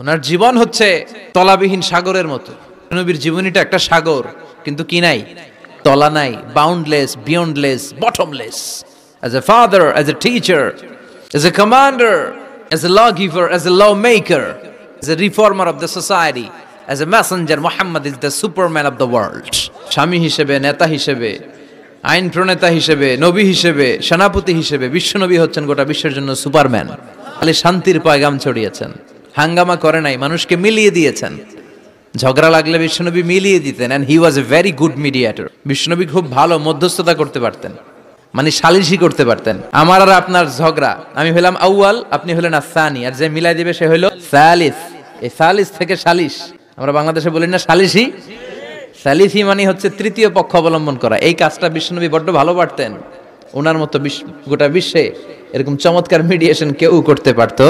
ওনার জীবন হচ্ছে তলাবিহীন সাগরের মতো। নবীর জীবনীটা একটা সাগর, কিন্তু কি নাই? তলা নাই, boundless, beyondless, bottomless. As a father, as a teacher, as a commander, as a lawgiver, as a lawmaker, as a reformer of the society, as a messenger, Muhammad is the superman of the world. স্বামী হিসেবে, নেতা হিসেবে, আইন প্রণেতা হিসেবে, নবী হিসেবে, সেনাপতি হিসেবে বিশ্বনবী হচ্ছেন গোটা বিশ্বের জন্য সুপারম্যান। খালি শান্তির পয়গাম ছড়িয়েছেন, হাঙ্গামা করে নাই, মানুষকে মিলিয়ে দিয়েছেন। ঝগড়া লাগলে বিশ্বনবী মিলিয়ে দিতেন, and he was a very good mediator. বিশ্বনবী খুব ভালো মধ্যস্থতা করতে পারতেন, মানে সালিশি করতে পারতেন। আমার আর আপনার ঝগড়া, আমি হলাম আউয়াল, আপনি হলেন আসানি, আর যে মিলাই দিবে সে হলো সালিস। এই সালিস থেকে সালিশ, আমরা বাংলাদেশে বলি না সালিশি? সালিসি মানে হচ্ছে তৃতীয় পক্ষ অবলম্বন করা। এই কাজটা বিশ্বনবী বড্ড ভালো পারতেন। ওনার মতো গোটা বিশ্বে এরকম চমৎকার মিডিয়েশন কেউ করতে পারতো